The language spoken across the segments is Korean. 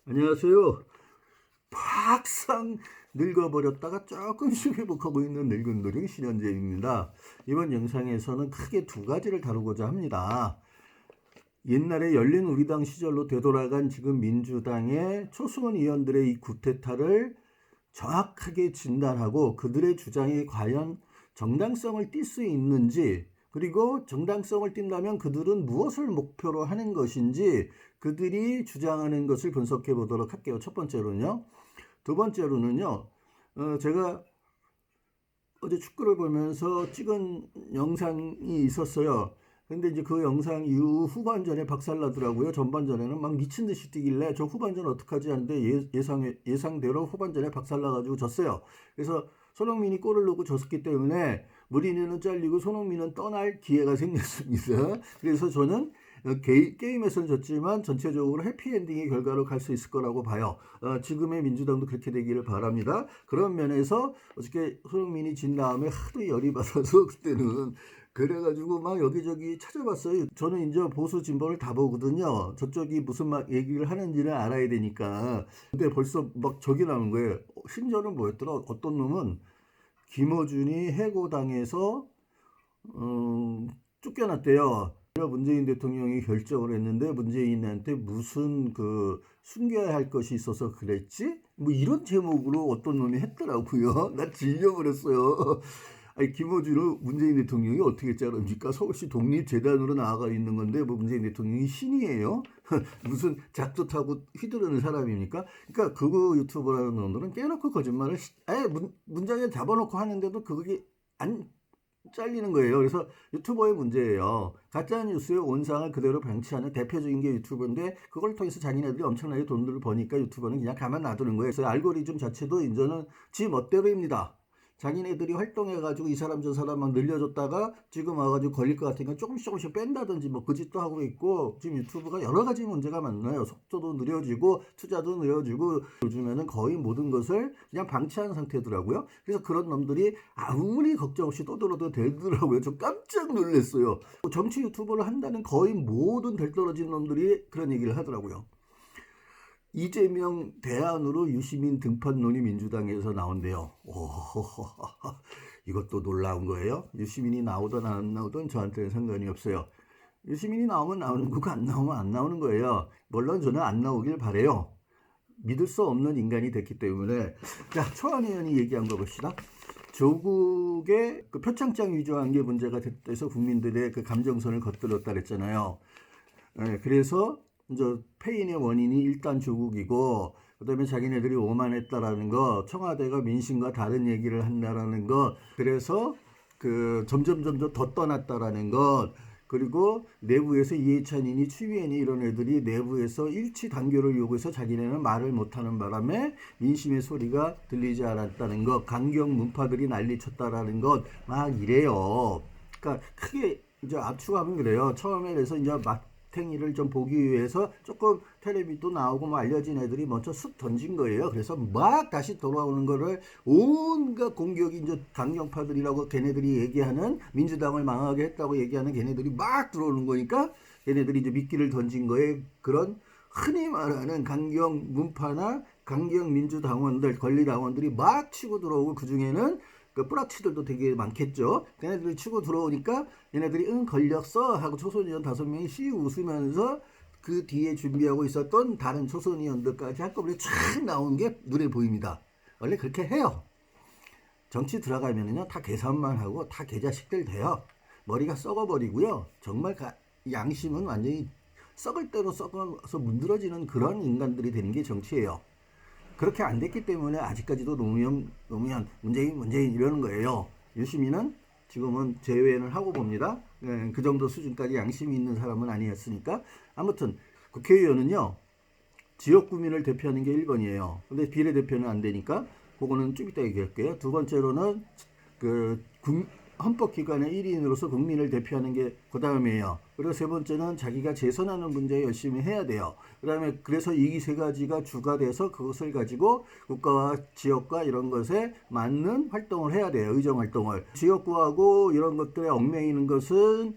안녕하세요. 박상 늙어버렸다가 조금씩 회복하고 있는 늙은 노령 신현재입니다. 이번 영상에서는 크게 두 가지를 다루고자 합니다. 옛날에 열린우리당 시절로 되돌아간 지금 민주당의 초승원 의원들의 이 구태타를 정확하게 진단하고 그들의 주장이 과연 정당성을 띌 수 있는지, 그리고 정당성을 띈다면 그들은 무엇을 목표로 하는 것인지 그들이 주장하는 것을 분석해 보도록 할게요. 첫 번째로는요. 두 번째로는요. 제가 어제 축구를 보면서 찍은 영상이 있었어요. 근데 이제 그 영상 이후 후반전에 박살나더라고요. 전반전에는 막 미친 듯이 뛰길래 저 후반전 어떡하지 하는데 예상대로 후반전에 박살나가지고 졌어요. 그래서 손흥민이 골을 넣고 졌기 때문에 무리뉴는 잘리고 손흥민은 떠날 기회가 생겼습니다. 그래서 저는 게임에서는 졌지만 전체적으로 해피엔딩의 결과로 갈 수 있을 거라고 봐요. 지금의 민주당도 그렇게 되기를 바랍니다. 그런 면에서 어저께 손흥민이 진 다음에 하도 열이 받아서 그때는 그래가지고 막 여기저기 찾아봤어요. 저는 이제 보수 진보를 다 보거든요. 저쪽이 무슨 막 얘기를 하는지를 알아야 되니까. 근데 벌써 막 저기 나오는 거예요. 심지어는 뭐였더라? 어떤 놈은 김어준이 해고당해서 쫓겨났대요. 문재인 대통령이 결정을 했는데 문재인한테 무슨 숨겨야 할 것이 있어서 그랬지? 뭐 이런 제목으로 어떤 놈이 했더라고요. 나 질려버렸어요. 아니, 김어준을 문재인 대통령이 어떻게 자릅니까? 서울시 독립재단으로 나아가 있는 건데 뭐 문재인 대통령이 신이에요? 무슨 작두 타고 휘두르는 사람입니까? 그러니까 그거 유튜버라는 놈들은 깨놓고 거짓말을 아예 문장에 잡아놓고 하는데도 그게 안 잘리는 거예요. 그래서 유튜버의 문제예요. 가짜 뉴스의 온상을 그대로 방치하는 대표적인 게 유튜버인데 그걸 통해서 자기네들이 엄청나게 돈을 버니까 유튜버는 그냥 가만 놔두는 거예요. 그래서 알고리즘 자체도 이제는 지 멋대로입니다. 자기네들이 활동해가지고 이 사람 저 사람 막 늘려줬다가 지금 와가지고 걸릴 것 같으니까 조금씩 뺀다든지 뭐 그 짓도 하고 있고, 지금 유튜브가 여러 가지 문제가 많나요. 속도도 느려지고 투자도 느려지고 요즘에는 거의 모든 것을 그냥 방치하는 상태더라고요. 그래서 그런 놈들이 아무리 걱정 없이 떠들어도 되더라고요. 저 깜짝 놀랐어요. 정치 유튜버를 한다는 거의 모든 될 떨어진 놈들이 그런 얘기를 하더라고요. 이재명 대안으로 유시민 등판론이 민주당에서 나온대요. 오, 이것도 놀라운 거예요. 유시민이 나오든 안 나오든 저한테는 상관이 없어요. 유시민이 나오면 나오는 거고 안 나오면 안 나오는 거예요. 물론 저는 안 나오길 바래요. 믿을 수 없는 인간이 됐기 때문에. 자, 초안 의원이 얘기한 거 봅시다. 조국의 표창장 위조한 게 문제가 됐대서 국민들의 감정선을 겉들었다 그랬잖아요. 네, 그래서 이제 패인의 원인이 일단 조국이고, 그다음에 자기네들이 오만했다라는 거, 청와대가 민심과 다른 얘기를 한다라는 것, 그래서 점점 더 떠났다라는 것, 그리고 내부에서 이해찬이니 추미애니 이런 애들이 내부에서 일치 단결을 요구해서 자기네는 말을 못하는 바람에 민심의 소리가 들리지 않았다는 것, 강경 문파들이 난리쳤다라는 것, 막 이래요. 그러니까 크게 이제 압축하면 그래요. 처음에 그래서 이제 탱이를 좀 보기 위해서 조금 텔레비도 나오고 뭐 알려진 애들이 먼저 쑥 던진 거예요. 그래서 막 다시 돌아오는 거를 온갖 공격이 이제 강경파들이라고 걔네들이 얘기하는, 민주당을 망하게 했다고 얘기하는 걔네들이 막 들어오는 거니까 걔네들이 이제 미끼를 던진 거에 그런 흔히 말하는 강경 문파나 강경 민주당원들, 권리당원들이 막 치고 들어오고, 그 중에는 뿌락치들도 되게 많겠죠. 걔네들이 치고 들어오니까 얘네들이 응 걸렸어 하고 초선의원 5명이 씩 웃으면서 그 뒤에 준비하고 있었던 다른 초선의원들까지 한꺼번에 쫙 나오는 게 눈에 보입니다. 원래 그렇게 해요. 정치 들어가면은요 다 계산만 하고 다 개자식들 돼요. 머리가 썩어버리고요. 정말 양심은 완전히 썩을 대로 썩어서 문드러지는 그런 인간들이 되는 게 정치예요. 그렇게 안 됐기 때문에 아직까지도 노무현 문재인 이러는 거예요. 유시민은 지금은 제외는 하고 봅니다. 그 정도 수준까지 양심이 있는 사람은 아니었으니까. 아무튼 국회의원은요 지역구민을 대표하는 게 1번이에요. 근데 비례대표는 안 되니까 그거는 좀 이따 얘기할게요. 두 번째로는 헌법기관의 1인으로서 국민을 대표하는 게 그 다음이에요. 그리고 세 번째는 자기가 재선하는 문제에 열심히 해야 돼요. 그 다음에 그래서 이 세 가지가 주가 돼서 그것을 가지고 국가와 지역과 이런 것에 맞는 활동을 해야 돼요. 의정활동을. 지역구하고 이런 것들에 얽매이는 것은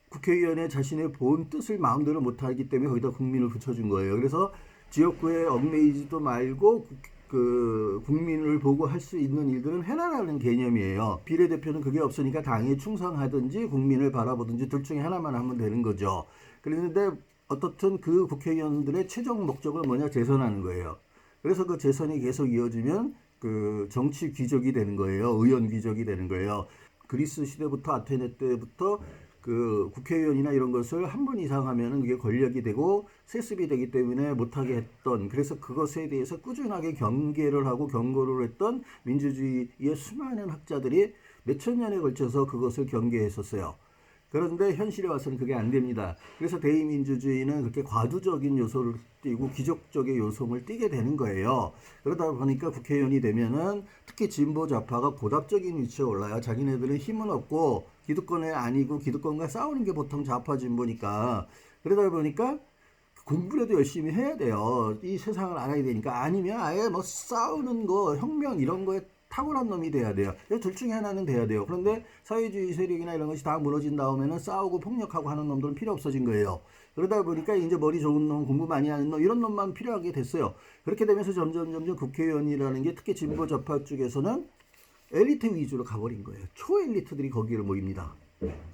국회의원의 자신의 본 뜻을 마음대로 못하기 때문에 거기다 국민을 붙여준 거예요. 그래서 지역구에 얽매이지도 말고 그 국민을 보고 할 수 있는 일들은 해라라는 개념이에요. 비례대표는 그게 없으니까 당에 충성하든지 국민을 바라보든지 둘 중에 하나만 하면 되는 거죠. 그런데 어떻든 그 국회의원들의 최종 목적은 뭐냐? 재선하는 거예요. 그래서 그 재선이 계속 이어지면 그 정치 귀족이 되는 거예요. 의원 귀족이 되는 거예요. 그리스 시대부터 아테네 때부터 그 국회의원이나 이런 것을 한 번 이상 하면은 그게 권력이 되고 세습이 되기 때문에 못하게 했던, 그래서 그것에 대해서 꾸준하게 경계를 하고 경고를 했던 민주주의의 수많은 학자들이 몇천 년에 걸쳐서 그것을 경계했었어요. 그런데 현실에 와서는 그게 안 됩니다. 그래서 대의민주주의는 그렇게 과두적인 요소를 띠고 귀족적의 요소를 띠게 되는 거예요. 그러다 보니까 국회의원이 되면은 특히 진보 좌파가 고답적인 위치에 올라요. 자기네들은 힘은 없고 기득권이 아니고 기득권과 싸우는 게 보통 좌파 진보니까. 그러다 보니까 공부라도 열심히 해야 돼요. 이 세상을 알아야 되니까. 아니면 아예 뭐 싸우는 거, 혁명 이런 거에 탁월한 놈이 돼야 돼요. 둘 중에 하나는 돼야 돼요. 그런데 사회주의 세력이나 이런 것이 다 무너진 다음에는 싸우고 폭력하고 하는 놈들은 필요 없어진 거예요. 그러다 보니까 이제 머리 좋은 놈, 공부 많이 하는 놈, 이런 놈만 필요하게 됐어요. 그렇게 되면서 점점 국회의원이라는 게 특히 진보 좌파 쪽에서는 엘리트 위주로 가버린 거예요. 초엘리트들이 거기를 모입니다.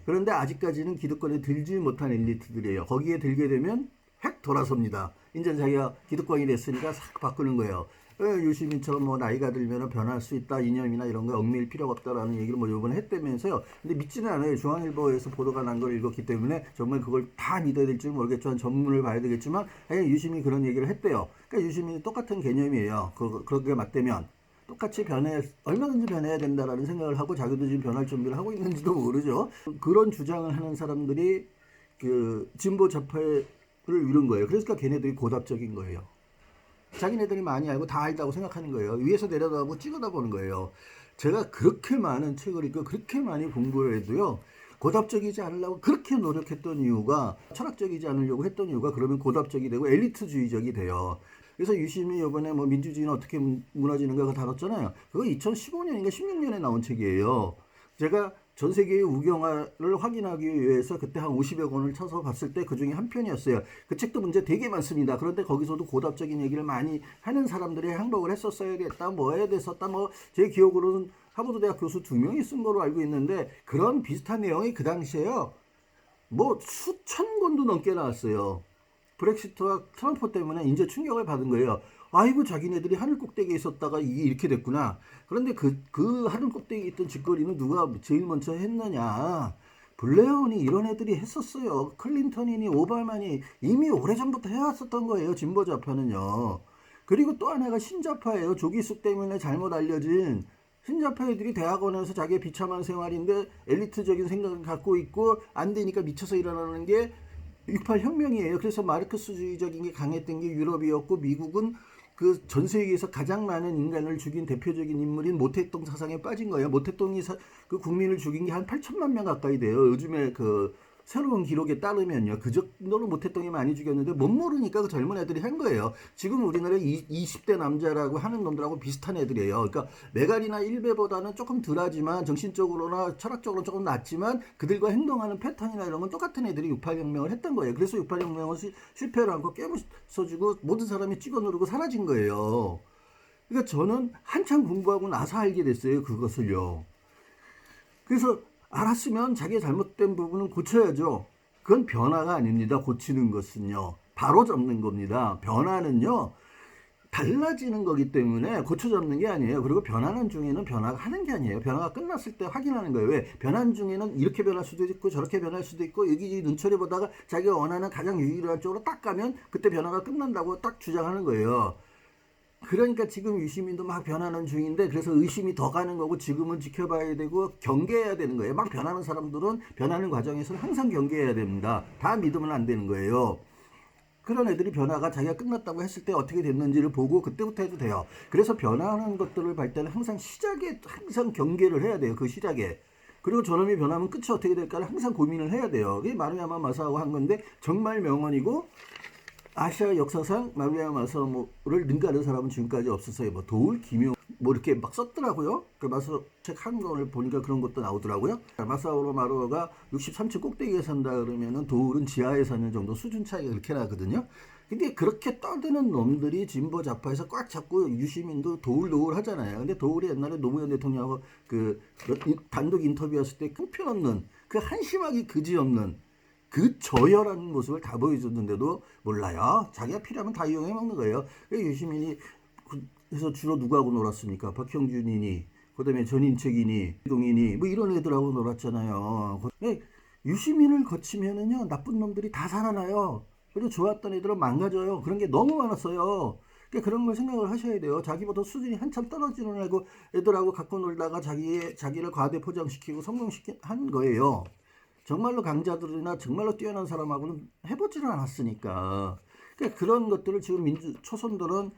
그런데 아직까지는 기득권에 들지 못한 엘리트들이에요. 거기에 들게 되면 획 돌아섭니다. 이제 자기가 기득권이 됐으니까 싹 바꾸는 거예요. 유시민처럼 뭐 나이가 들면 변할 수 있다, 이념이나 이런 거 얽매일 필요가 없다라는 얘기를 뭐 요번에 했다면서요. 근데 믿지는 않아요. 중앙일보에서 보도가 난 걸 읽었기 때문에 정말 그걸 다 믿어야 될지 모르겠지만 전문을 봐야 되겠지만 유시민이 그런 얘기를 했대요. 그러니까 유시민이 똑같은 개념이에요. 그렇게 맞대면 똑같이 얼마든지 변해야 된다라는 생각을 하고 자기도 지금 변할 준비를 하고 있는지도 모르죠. 그런 주장을 하는 사람들이 그 진보 좌파를 이룬 거예요. 그러니까 걔네들이 고답적인 거예요. 자기네들이 많이 알고 다 알다고 생각하는 거예요. 위에서 내려다보고 찍어다보는 거예요. 제가 그렇게 많은 책을 읽고 그렇게 많이 공부를 해도요, 고답적이지 않으려고 그렇게 노력했던 이유가, 철학적이지 않으려고 했던 이유가 그러면 고답적이 되고 엘리트주의적이 돼요. 그래서 유심히 이번에 뭐 민주주의는 어떻게 무너지는가 그거 다뤘잖아요. 그거 2015년인가 16년에 나온 책이에요. 제가 전 세계의 우경화를 확인하기 위해서 그때 한 50여 권을 쳐서 봤을 때 그 중에 한 편이었어요. 그 책도 문제 되게 많습니다. 그런데 거기서도 고답적인 얘기를 많이 하는 사람들이 항복을 했었어야 됐다, 뭐 해야 됐었다, 뭐 제 기억으로는 하버드 대학 교수 2명이 쓴 거로 알고 있는데 그런 비슷한 내용이 그 당시에요. 뭐 수천 권도 넘게 나왔어요. 브렉시트와 트럼프 때문에 이제 충격을 받은 거예요. 아이고 자기네들이 하늘 꼭대기에 있었다가 이게 이렇게 됐구나. 그런데 그 하늘 꼭대기에 있던 짓거리는 누가 제일 먼저 했느냐. 블레어니 이런 애들이 했었어요. 클린턴이니 오바마니 이미 오래전부터 해왔었던 거예요. 진보 좌파는요. 그리고 또 하나가 신좌파예요. 조기숙 때문에 잘못 알려진 신좌파 애들이 대학원에서 자기의 비참한 생활인데 엘리트적인 생각을 갖고 있고 안 되니까 미쳐서 일어나는 게 68 혁명이에요. 그래서 마르크스주의적인 게 강했던 게 유럽이었고 미국은 그 전 세계에서 가장 많은 인간을 죽인 대표적인 인물인 모태똥 사상에 빠진 거예요. 모태똥이 그 국민을 죽인 게 한 8천만 명 가까이 돼요. 요즘에 그 새로운 기록에 따르면요. 그 정도로 모태똥이 많이 죽였는데 못 모르니까 그 젊은 애들이 한 거예요. 지금 우리나라 20대 남자라고 하는 놈들하고 비슷한 애들이에요. 그러니까 메갈이나 일베보다는 조금 덜하지만 정신적으로나 철학적으로 조금 낫지만 그들과 행동하는 패턴이나 이런 건 똑같은 애들이 68혁명을 했던 거예요. 그래서 68혁명을 실패를 하고 깨부숴주고 모든 사람이 찍어 누르고 사라진 거예요. 그러니까 저는 한참 공부하고 나서 알게 됐어요. 그것을요. 그래서 알았으면 자기의 잘못된 부분은 고쳐야죠. 그건 변화가 아닙니다. 고치는 것은요. 바로 잡는 겁니다. 변화는요. 달라지는 거기 때문에 고쳐 잡는 게 아니에요. 그리고 변하는 중에는 변화가 하는 게 아니에요. 변화가 끝났을 때 확인하는 거예요. 왜? 변하는 중에는 이렇게 변할 수도 있고 저렇게 변할 수도 있고 여기 눈초리 보다가 자기가 원하는 가장 유일한 쪽으로 딱 가면 그때 변화가 끝난다고 딱 주장하는 거예요. 그러니까 지금 유시민도 막 변하는 중인데 그래서 의심이 더 가는 거고 지금은 지켜봐야 되고 경계해야 되는 거예요. 막 변하는 사람들은 변하는 과정에서는 항상 경계해야 됩니다. 다 믿으면 안 되는 거예요. 그런 애들이 변화가 자기가 끝났다고 했을 때 어떻게 됐는지를 보고 그때부터 해도 돼요. 그래서 변화하는 것들을 볼 때는 항상 시작에 항상 경계를 해야 돼요. 그 시작에. 그리고 저놈이 변하면 끝이 어떻게 될까를 항상 고민을 해야 돼요. 그게 마루야마 마사오가 한 건데 정말 명언이고 아시아 역사상 마루야마 마사오를 능가하는 사람은 지금까지 없었어요. 뭐 도울, 김용 뭐 이렇게 막 썼더라고요. 그 마사오 책 한 권을 보니까 그런 것도 나오더라고요. 마사오로 마루가 63층 꼭대기에 산다 그러면은 도울은 지하에 사는 정도 수준 차이가 그렇게 나거든요. 근데 그렇게 떠드는 놈들이 진보 좌파에서 꽉 잡고 유시민도 도울도울 하잖아요. 근데 도울이 옛날에 노무현 대통령하고 그 단독 인터뷰했을 때 형편없는 그 한심하기 그지없는 그 저열한 모습을 다 보여줬는데도 몰라요. 자기가 필요하면 다 이용해 먹는 거예요. 유시민이 그래서 주로 누구하고 놀았습니까? 박형준이니, 그다음에 전인책이니, 동이니 뭐 이런 애들하고 놀았잖아요. 유시민을 거치면은요 나쁜 놈들이 다 살아나요. 그리고 좋았던 애들은 망가져요. 그런 게 너무 많았어요. 그러니까 그런 걸 생각을 하셔야 돼요. 자기보다 수준이 한참 떨어지는 애들하고 갖고 놀다가 자기를 과대 포장시키고 한 거예요. 정말로 강자들이나 정말로 뛰어난 사람하고는 해보지를 않았으니까. 그러니까 그런 것들을 지금 초선들은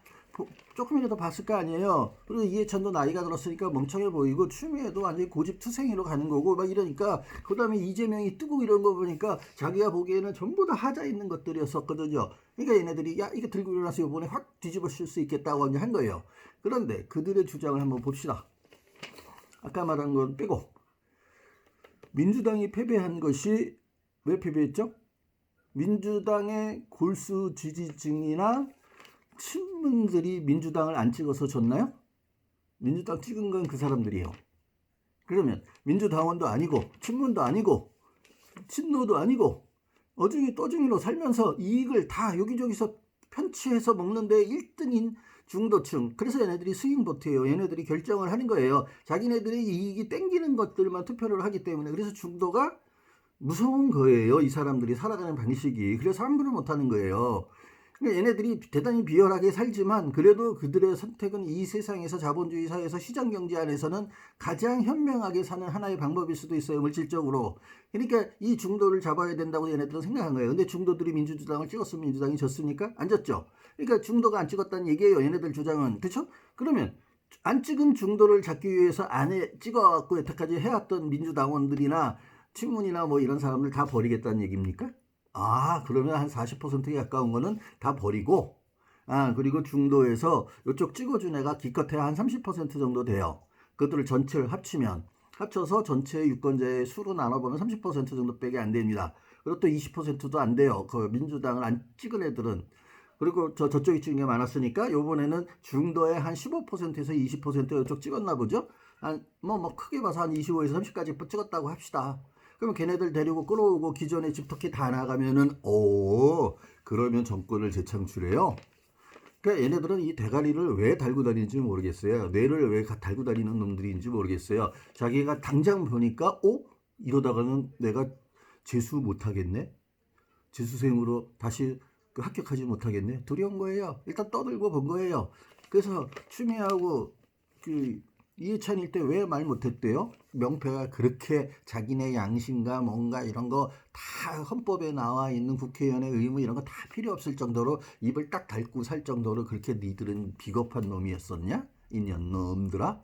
조금이라도 봤을 거 아니에요. 그리고 이해찬도 나이가 들었으니까 멍청해 보이고 추미애도 완전히 고집투생이로 가는 거고 막 이러니까 그 다음에 이재명이 뜨고 이런 거 보니까 자기가 보기에는 전부 다 하자 있는 것들이었었거든요. 그러니까 얘네들이 야 이거 들고 일어나서 이번에 확 뒤집어 쓸 수 있겠다고 한 거예요. 그런데 그들의 주장을 한번 봅시다. 아까 말한 건 빼고 민주당이 패배한 것이 왜 패배했죠? 민주당의 골수 지지층이나 친문들이 민주당을 안 찍어서 졌나요? 민주당 찍은 건 그 사람들이에요. 그러면 민주당원도 아니고 친문도 아니고 친노도 아니고 어중이 떠중이로 살면서 이익을 다 여기저기서 편취해서 먹는데 1등인 중도층. 그래서 얘네들이 스윙보트예요. 얘네들이 결정을 하는 거예요. 자기네들이 이익이 땡기는 것들만 투표를 하기 때문에. 그래서 중도가 무서운 거예요. 이 사람들이 살아가는 방식이. 그래서 함부로 못하는 거예요. 그러니까 얘네들이 대단히 비열하게 살지만 그래도 그들의 선택은 이 세상에서 자본주의 사회에서 시장경제 안에서는 가장 현명하게 사는 하나의 방법일 수도 있어요. 물질적으로. 그러니까 이 중도를 잡아야 된다고 얘네들은 생각한 거예요. 근데 중도들이 민주당을 찍었으면 민주당이 졌습니까? 안 졌죠. 그러니까 중도가 안 찍었다는 얘기예요. 얘네들 주장은. 그렇죠? 그러면 안 찍은 중도를 잡기 위해서 안에 찍어갖고 여태까지 해왔던 민주당원들이나 친문이나 뭐 이런 사람들 다 버리겠다는 얘기입니까? 아, 그러면 한 40%에 가까운 거는 다 버리고, 그리고 중도에서 이쪽 찍어준 애가 기껏해야 한 30% 정도 돼요. 그것들을 전체를 합쳐서 전체 유권자의 수로 나눠보면 30% 정도 빼게 안 됩니다. 그리고 또 20%도 안 돼요. 그 민주당을 안 찍은 애들은. 그리고 저쪽이 찍은 게 많았으니까, 요번에는 중도의 한 15%에서 20% 이쪽 찍었나 보죠? 뭐 크게 봐서 한 25에서 30까지 찍었다고 합시다. 그러면 걔네들 데리고 끌어오고 기존의 집토끼 다 나가면은 그러면 정권을 재창출해요. 그러니까 얘네들은 이 대가리를 왜 달고 다니는지 모르겠어요. 뇌를 왜 달고 다니는 놈들인지 모르겠어요. 자기가 당장 보니까 이러다가는 내가 재수 못하겠네. 재수생으로 다시 합격하지 못하겠네. 두려운 거예요. 일단 떠들고 본 거예요. 그래서 추미애하고 이해찬일 때 왜 말 못했대요? 명패가 그렇게 자기네 양심과 뭔가 이런 거 다 헌법에 나와 있는 국회의원의 의무 이런 거 다 필요 없을 정도로 입을 딱 닫고 살 정도로 그렇게 니들은 비겁한 놈이었었냐? 이년 놈들아?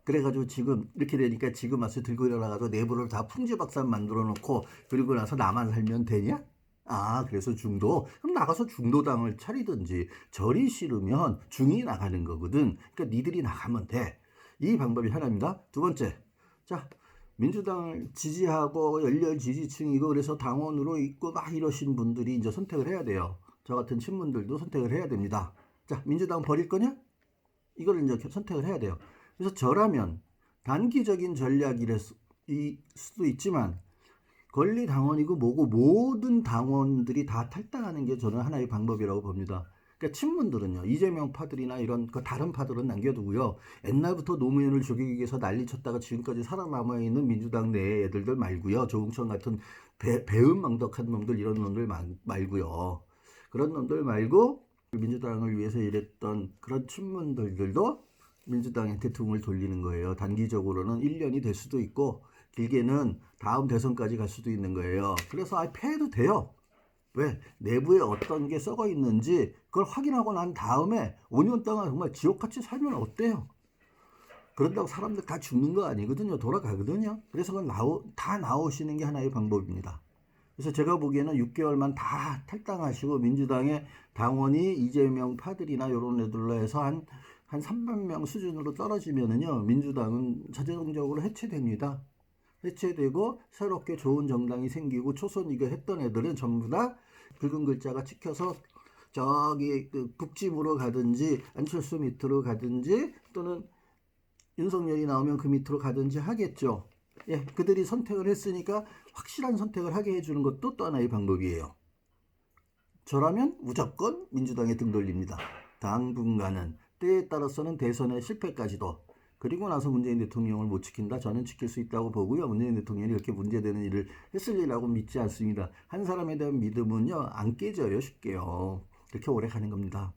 그래가지고 지금 이렇게 되니까 지금 와서 들고 일어나가지고 내부를 다 풍지박산 만들어 놓고 그리고 나서 나만 살면 되냐? 그래서 중도? 그럼 나가서 중도당을 차리든지 절이 싫으면 중이 나가는 거거든. 그러니까 니들이 나가면 돼. 이 방법이 하나입니다. 두 번째, 자 민주당을 지지하고 열렬 지지층이고 그래서 당원으로 있고 막 이러신 분들이 이제 선택을 해야 돼요. 저 같은 친문들도 선택을 해야 됩니다. 자, 민주당 버릴 거냐? 이걸 이제 선택을 해야 돼요. 그래서 저라면 단기적인 전략일 수도 있지만 권리 당원이고 뭐고 모든 당원들이 다 탈당하는 게 저는 하나의 방법이라고 봅니다. 그러니까 친문들은요, 이재명 파들이나 이런 다른 파들은 남겨두고요. 옛날부터 노무현을 죽이기 위해서 난리쳤다가 지금까지 살아남아 있는 민주당 내 애들들 말고요. 조응천 같은 배은망덕한 놈들 이런 놈들 말고요. 그런 놈들 말고 민주당을 위해서 일했던 그런 친문들도 민주당한테 등을 돌리는 거예요. 단기적으로는 1년이 될 수도 있고 길게는 다음 대선까지 갈 수도 있는 거예요. 그래서 패해도 돼요. 왜? 내부에 어떤 게 썩어 있는지 그걸 확인하고 난 다음에 5년 동안 정말 지옥같이 살면 어때요? 그런다고 사람들 다 죽는 거 아니거든요. 돌아가거든요. 그래서 그건 다 나오시는 게 하나의 방법입니다. 그래서 제가 보기에는 6개월만 다 탈당하시고 민주당의 당원이 이재명 파들이나 이런 애들로 해서 한 300명 수준으로 떨어지면은요, 민주당은 자동적으로 해체됩니다. 해체되고 새롭게 좋은 정당이 생기고 초선 이거 했던 애들은 전부 다 붉은 글자가 찍혀서 저기 그 북집으로 가든지 안철수 밑으로 가든지 또는 윤석열이 나오면 그 밑으로 가든지 하겠죠. 예, 그들이 선택을 했으니까 확실한 선택을 하게 해주는 것도 또 하나의 방법이에요. 저라면 무조건 민주당에 등 돌립니다. 당분간은 때에 따라서는 대선의 실패까지도 그리고 나서 문재인 대통령을 못 지킨다. 저는 지킬 수 있다고 보고요. 문재인 대통령이 이렇게 문제되는 일을 했을 일이라고 믿지 않습니다. 한 사람에 대한 믿음은요 안 깨져요 쉽게요. 이렇게 오래 가는 겁니다.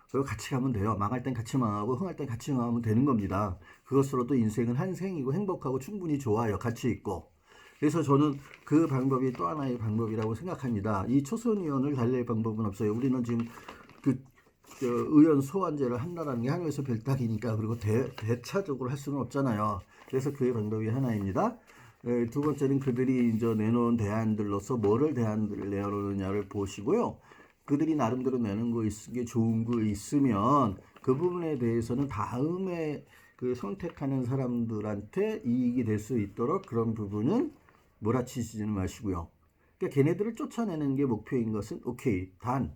그리고 같이 가면 돼요. 망할 땐 같이 망하고 흥할 땐 같이 흥하면 되는 겁니다. 그것으로도 인생은 한 생이고 행복하고 충분히 좋아요. 같이 있고. 그래서 저는 그 방법이 또 하나의 방법이라고 생각합니다. 이 초선 의원을 달랠 방법은 없어요. 우리는 지금 그 의원 소환제를 한다라는 게 한국에서 별따기니까 그리고 대차적으로 할 수는 없잖아요. 그래서 그의 방법이 하나입니다. 두 번째는 그들이 이제 내놓은 대안들로서 뭐를 대안들을 내놓느냐를 보시고요. 그들이 나름대로 내는 거 게 좋은 거 있으면 그 부분에 대해서는 다음에 그 선택하는 사람들한테 이익이 될 수 있도록 그런 부분은 몰아치지는 마시고요. 그러니까 걔네들을 쫓아내는 게 목표인 것은 오케이. 단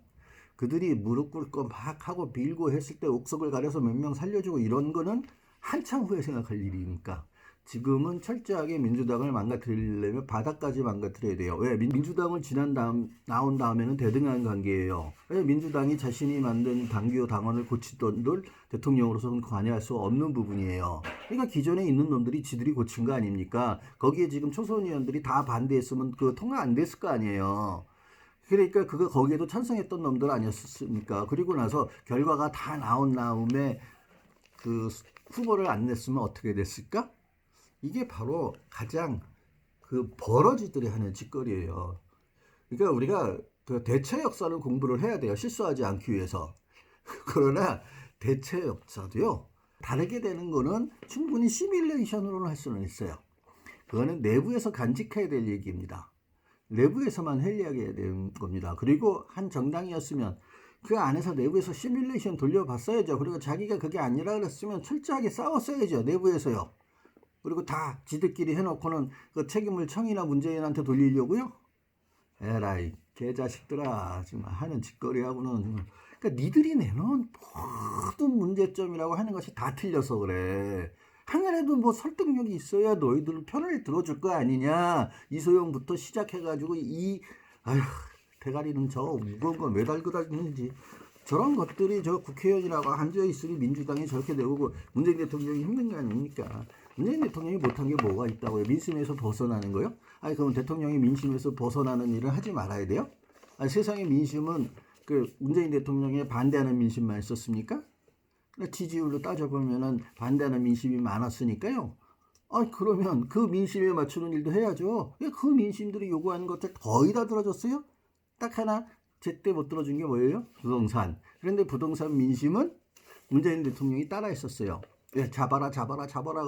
그들이 무릎 꿇고 막 하고 빌고 했을 때 옥석을 가려서 몇 명 살려주고 이런 거는 한참 후에 생각할 일이니까 지금은 철저하게 민주당을 망가뜨리려면 바닥까지 망가뜨려야 돼요. 왜? 민주당을 나온 다음에는 대등한 관계예요. 왜? 민주당이 자신이 만든 당규 당원을 고치던 걸 대통령으로서는 관여할 수 없는 부분이에요. 그러니까 기존에 있는 놈들이 지들이 고친 거 아닙니까? 거기에 지금 초선 의원들이 다 반대했으면 그 통과 안 됐을 거 아니에요. 그러니까 거기에도 찬성했던 놈들 아니었습니까? 그리고 나서 결과가 다 나온 다음에 그 후보를 안 냈으면 어떻게 됐을까? 이게 바로 가장 그 버러지들이 하는 짓거리예요. 그러니까 우리가 그 대체 역사를 공부를 해야 돼요. 실수하지 않기 위해서. 그러나 대체 역사도요. 다르게 되는 거는 충분히 시뮬레이션으로는 할 수는 있어요. 그거는 내부에서 간직해야 될 얘기입니다. 내부에서만 해야 되는 겁니다. 그리고 한 정당이었으면 그 안에서 내부에서 시뮬레이션 돌려봤어야죠. 그리고 자기가 그게 아니라 그랬으면 철저하게 싸웠어야죠. 내부에서요. 그리고 다 지들끼리 해놓고는 그 책임을 청이나 문재인한테 돌리려고요? 에라이 개자식들아 지금 하는 짓거리하고는 그러니까 니들이 내놓은 모든 문제점이라고 하는 것이 다 틀려서 그래. 하늘에도 뭐 설득력이 있어야 너희들 편을 들어줄 거 아니냐. 이소영부터 시작해가지고 아휴 대가리는 저 무거운 거 매달고 다니는지 저런 것들이 저 국회의원이라고 앉아있으니 민주당이 저렇게 되고 문재인 대통령이 힘든 거 아닙니까? 문재인 대통령이 못한 게 뭐가 있다고요? 민심에서 벗어나는 거요? 아니 그럼 대통령이 민심에서 벗어나는 일을 하지 말아야 돼요? 아니 세상의 민심은 그 문재인 대통령에 반대하는 민심만 있었습니까? 지지율로 따져보면은 반대하는 민심이 많았으니까요. 그러면 그 민심에 맞추는 일도 해야죠. 그 민심들이 요구하는 것들 거의 다 들어줬어요? 딱 하나 제때 못 들어준 게 뭐예요? 부동산. 그런데 부동산 민심은 문재인 대통령이 따라했었어요. 잡아라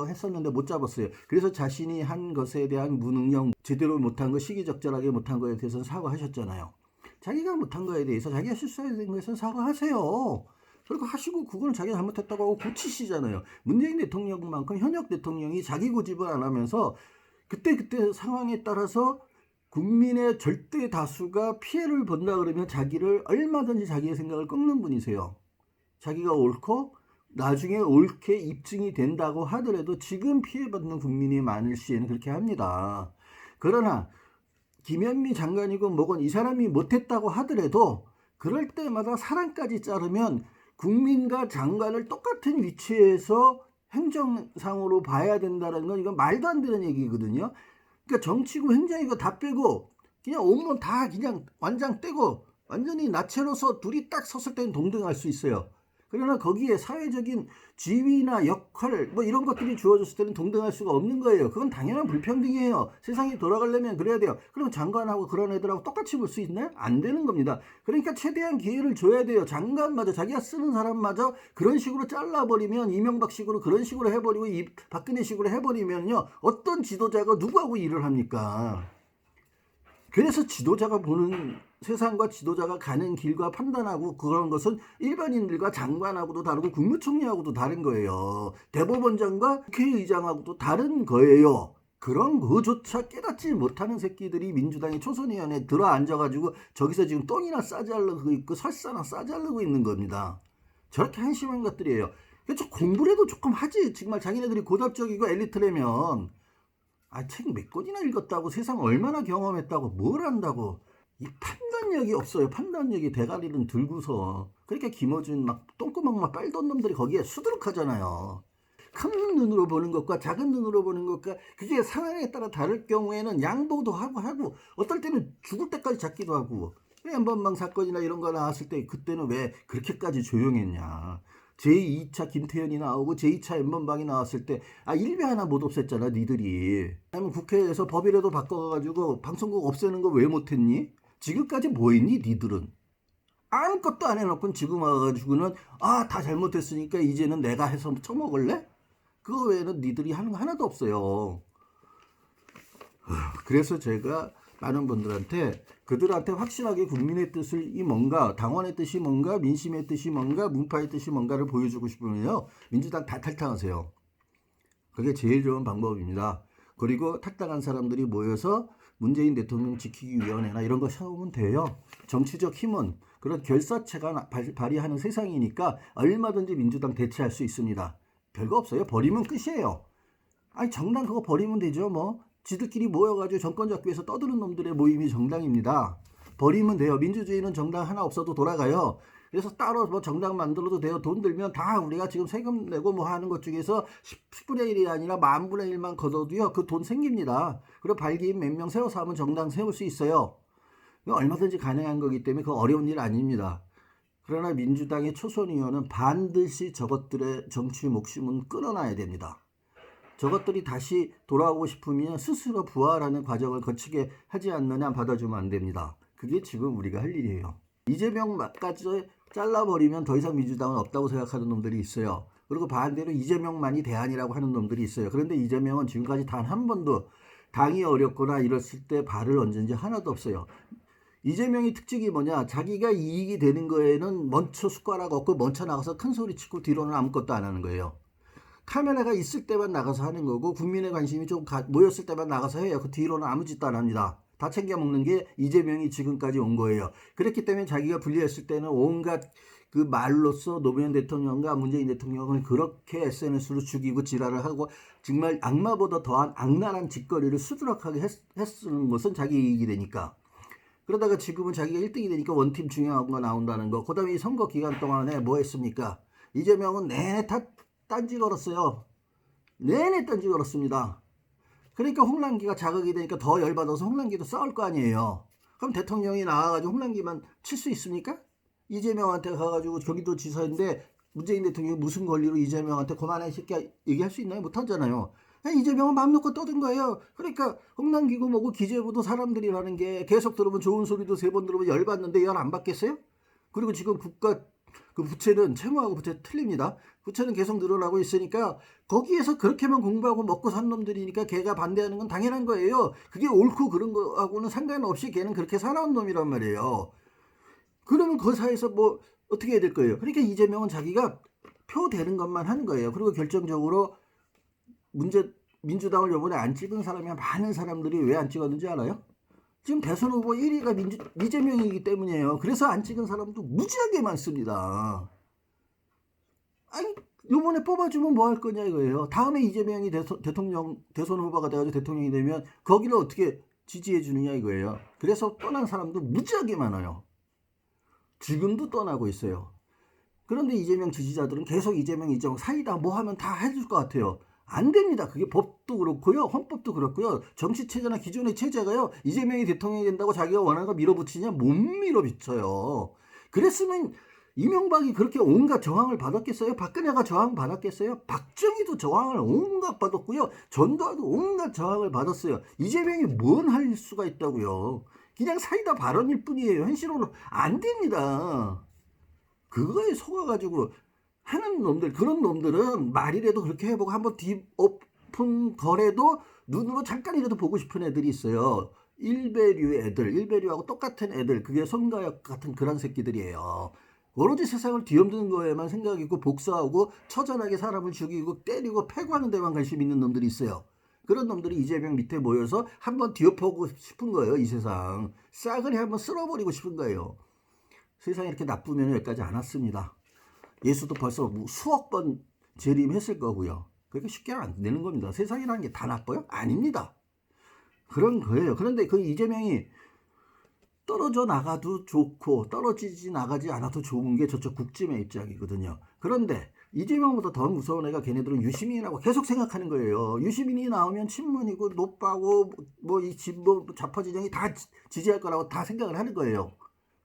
했었는데 못 잡았어요. 그래서 자신이 한 것에 대한 무능력, 제대로 못한 거, 시기적절하게 못한 거에 대해서는 사과하셨잖아요. 자기가 못한 거에 대해서 자기가 실수해야 된 것에서 사과하세요. 그리고 하시고 그거는 자기가 잘못했다고 하고 고치시잖아요. 문재인 대통령만큼 현역 대통령이 자기 고집을 안 하면서 그때 상황에 따라서 국민의 절대 다수가 피해를 본다 그러면 자기를 얼마든지 자기의 생각을 꺾는 분이세요. 자기가 옳고 나중에 옳게 입증이 된다고 하더라도 지금 피해받는 국민이 많을 시에는 그렇게 합니다. 그러나 김현미 장관이고 뭐건 이 사람이 못했다고 하더라도 그럴 때마다 사람까지 자르면 국민과 장관을 똑같은 위치에서 행정상으로 봐야 된다는 건 이건 말도 안 되는 얘기거든요. 그러니까 정치고 행정이고 다 빼고 그냥 온몸 다 그냥 완장 떼고 완전히 나체로서 둘이 딱 섰을 때는 동등할 수 있어요. 그러나 거기에 사회적인 지위나 역할 뭐 이런 것들이 주어졌을 때는 동등할 수가 없는 거예요. 그건 당연한 불평등이에요. 세상이 돌아가려면 그래야 돼요. 그럼 장관하고 그런 애들하고 똑같이 볼 수 있나요? 안 되는 겁니다. 그러니까 최대한 기회를 줘야 돼요. 장관마저 자기가 쓰는 사람마저 그런 식으로 잘라버리면 이명박식으로 그런 식으로 해버리고 박근혜식으로 해버리면요. 어떤 지도자가 누구하고 일을 합니까? 그래서 지도자가 보는 세상과 지도자가 가는 길과 판단하고 그런 것은 일반인들과 장관하고도 다르고 국무총리하고도 다른 거예요. 대법원장과 국회의장하고도 다른 거예요. 그런 거조차 깨닫지 못하는 새끼들이 민주당의 초선위원회에 들어 앉아가지고 저기서 지금 똥이나 싸지 않려고 있고 설사나 싸지 않려고 있는 겁니다. 저렇게 한심한 것들이에요. 저 공부라도 조금 하지. 정말 자기네들이 고답적이고 엘리트라면 책 몇 권이나 읽었다고, 세상 얼마나 경험했다고, 뭘 안다고. 이 판단력이 없어요. 판단력이 대가리는 들고서. 그러니까 김어준 막 똥구멍만 빨던 놈들이 거기에 수두룩하잖아요. 큰 눈으로 보는 것과 작은 눈으로 보는 것과 그게 상황에 따라 다를 경우에는 양보도 하고 어떨 때는 죽을 때까지 잡기도 하고. 엠번방 사건이나 이런 거 나왔을 때 그때는 왜 그렇게까지 조용했냐. 제2차 김태현이 나오고 제2차 엠번방이 나왔을 때 일배 하나 못 없앴잖아 니들이. 아니면 국회에서 법이라도 바꿔가지고 방송국 없애는 거 왜 못했니? 지금까지 뭐 했니 니들은? 아무것도 안 해놓고 지금 와가지고는 다 잘못했으니까 이제는 내가 해서 처먹을래? 그거 외에는 니들이 하는 거 하나도 없어요. 그래서 제가 많은 분들한테 그들한테 확실하게 국민의 뜻이 뭔가, 당원의 뜻이 뭔가, 민심의 뜻이 뭔가, 문파의 뜻이 뭔가를 보여주고 싶으면요, 민주당 다 탈당하세요. 그게 제일 좋은 방법입니다. 그리고 탈당한 사람들이 모여서 문재인 대통령 지키기 위원회나 이런 거 세우면 돼요. 정치적 힘은 그런 결사체가 발휘하는 세상이니까 얼마든지 민주당 대체할 수 있습니다. 별거 없어요. 버리면 끝이에요. 정당 그거 버리면 되죠. 뭐 지들끼리 모여가지고 정권 잡기 위해서 떠드는 놈들의 모임이 정당입니다. 버리면 돼요. 민주주의는 정당 하나 없어도 돌아가요. 그래서 따로 뭐 정당 만들어도 돼요. 돈 들면 다 우리가 지금 세금 내고 뭐 하는 것 중에서 10분의 1이 아니라 10,000분의 1만 걷어도요, 그 돈 생깁니다. 그리고 발기인 몇 명 세워서 하면 정당 세울 수 있어요. 얼마든지 가능한 거기 때문에 그거 어려운 일 아닙니다. 그러나 민주당의 초선 의원은 반드시 저것들의 정치 목숨은 끊어놔야 됩니다. 저것들이 다시 돌아오고 싶으면 스스로 부활하는 과정을 거치게 하지 않는 한 받아주면 안 됩니다. 그게 지금 우리가 할 일이에요. 이재명까지 잘라버리면 더 이상 민주당은 없다고 생각하는 놈들이 있어요. 그리고 반대로 이재명만이 대안이라고 하는 놈들이 있어요. 그런데 이재명은 지금까지 단 한 번도 당이 어렵거나 이랬을 때 발을 얹은 지 하나도 없어요. 이재명의 특징이 뭐냐? 자기가 이익이 되는 거에는 먼저 숟가락 얹고 먼저 나가서 큰 소리 치고 뒤로는 아무것도 안 하는 거예요. 카메라가 있을 때만 나가서 하는 거고 국민의 관심이 좀 모였을 때만 나가서 해요. 그 뒤로는 아무 짓도 안 합니다. 다 챙겨 먹는 게 이재명이 지금까지 온 거예요. 그렇기 때문에 자기가 불리했을 때는 온갖 그 말로써 노무현 대통령과 문재인 대통령을 그렇게 SNS로 죽이고 지랄을 하고 정말 악마보다 더한 악랄한 짓거리를 수두룩하게 했쓰는 것은 자기 이익이 되니까. 그러다가 지금은 자기가 1등이 되니까 원팀 중요한 거 나온다는 거. 그 다음에 이 선거 기간 동안에 뭐 했습니까? 이재명은 내내 다 딴지 걸었어요. 내내 딴지 걸었습니다. 그러니까 홍남기가 자극이 되니까 더 열받아서 홍남기도 싸울 거 아니에요. 그럼 대통령이 나와가지고 홍남기만 칠 수 있습니까? 이재명한테 가가지고 경기도 지사인데 문재인 대통령이 무슨 권리로 이재명한테 그만해 새끼야 얘기할 수 있나요? 못하잖아요. 이재명은 맘 놓고 떠든 거예요. 그러니까 홍남기고 뭐고 기재부도 사람들이라는 게 계속 들으면 좋은 소리도 3번 들으면 열받는데 열 안 받겠어요? 그리고 지금 국가 그 부채는 채무하고 부채 틀립니다. 부채는 계속 늘어나고 있으니까 거기에서 그렇게만 공부하고 먹고 산 놈들이니까 걔가 반대하는 건 당연한 거예요. 그게 옳고 그런 거하고는 상관없이 걔는 그렇게 살아온 놈이란 말이에요. 그러면 그 사이에서 뭐 어떻게 해야 될 거예요? 그러니까 이재명은 자기가 표 되는 것만 하는 거예요. 그리고 결정적으로 민주당을 이번에 안 찍은 사람이 많은 사람들이 왜 안 찍었는지 알아요? 지금 대선 후보 1위가 이재명이기 때문이에요. 그래서 안 찍은 사람도 무지하게 많습니다. 요번에 뽑아주면 뭐 할 거냐 이거예요. 다음에 이재명이 대선 후보가 돼가지고 대통령이 되면 거기를 어떻게 지지해 주느냐 이거예요. 그래서 떠난 사람도 무지하게 많아요. 지금도 떠나고 있어요. 그런데 이재명 지지자들은 계속 이재명 사이다 뭐 하면 다 해줄 것 같아요. 안 됩니다. 그게 법도 그렇고요. 헌법도 그렇고요. 정치체제나 기존의 체제가요. 이재명이 대통령이 된다고 자기가 원하는 거 밀어붙이냐? 못 밀어붙여요. 그랬으면 이명박이 그렇게 온갖 저항을 받았겠어요? 박근혜가 저항 받았겠어요? 박정희도 저항을 온갖 받았고요. 전두환도 온갖 저항을 받았어요. 이재명이 뭔 할 수가 있다고요. 그냥 사이다 발언일 뿐이에요. 현실로는 안 됩니다. 그거에 속아가지고 하는 놈들, 그런 놈들은 말이라도 그렇게 해보고 한번 뒤엎은 거래도 눈으로 잠깐이라도 보고 싶은 애들이 있어요. 일배류의 애들, 일배류하고 똑같은 애들, 그게 손가역 같은 그런 새끼들이에요. 오로지 세상을 뒤엎는 거에만 생각이 있고 복사하고 처절하게 사람을 죽이고 때리고 패고하는 데만 관심 있는 놈들이 있어요. 그런 놈들이 이재명 밑에 모여서 한번 뒤엎어보고 싶은 거예요. 이 세상 싸그리 한번 쓸어버리고 싶은 거예요. 세상이 이렇게 나쁘면 여기까지 안 왔습니다. 예수도 벌써 수억 번 재림했을 거고요. 그렇게 쉽게 안 되는 겁니다. 세상이라는 게 다 나빠요? 아닙니다. 그런 거예요. 그런데 그 이재명이 떨어져 나가도 좋고 떨어지지 나가지 않아도 좋은 게 저쪽 국짐의 입장이거든요. 그런데 이재명보다 더 무서운 애가 걔네들은 유시민이라고 계속 생각하는 거예요. 유시민이 나오면 친문이고 노빠고 뭐 이 진보 좌파 진영이 다 지지할 거라고 다 생각을 하는 거예요.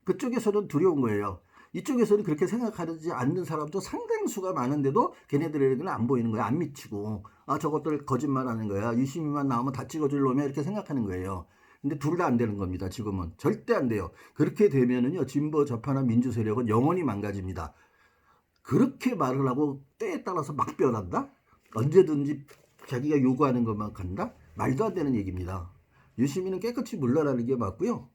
그쪽에서는 두려운 거예요. 이쪽에서는 그렇게 생각하지 않는 사람도 상당수가 많은데도 걔네들에게는 안 보이는 거야. 안 미치고. 아, 저것들 거짓말하는 거야. 유시민만 나오면 다 찍어줄 놈이야. 이렇게 생각하는 거예요. 근데 둘 다 안 되는 겁니다. 지금은. 절대 안 돼요. 그렇게 되면은요, 진보 좌파나 민주 세력은 영원히 망가집니다. 그렇게 말을 하고 때에 따라서 막 변한다? 언제든지 자기가 요구하는 것만 간다? 말도 안 되는 얘기입니다. 유시민은 깨끗이 물러나는 게 맞고요.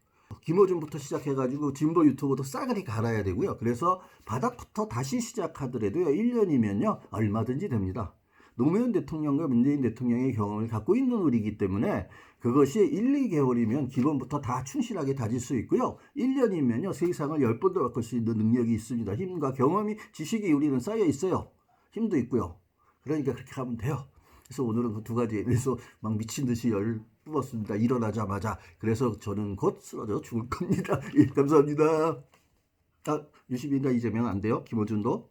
김어준부터 시작해가지고 진보 유튜버도 싸그리 갈아야 되고요. 그래서 바닥부터 다시 시작하더라도요. 1년이면요. 얼마든지 됩니다. 노무현 대통령과 문재인 대통령의 경험을 갖고 있는 우리이기 때문에 그것이 1, 2개월이면 기본부터 다 충실하게 다질 수 있고요. 1년이면요. 세상을 10번도 바꿀 수 있는 능력이 있습니다. 힘과 경험이, 지식이 우리는 쌓여 있어요. 힘도 있고요. 그러니까 그렇게 하면 돼요. 그래서 오늘은 그 두 가지에 대해서 막 미친 듯이 열 뽑았습니다. 일어나자마자. 그래서 저는 곧 쓰러져 죽을 겁니다. 예, 감사합니다. 아, 유시민과 이재명 안 돼요? 김어준도?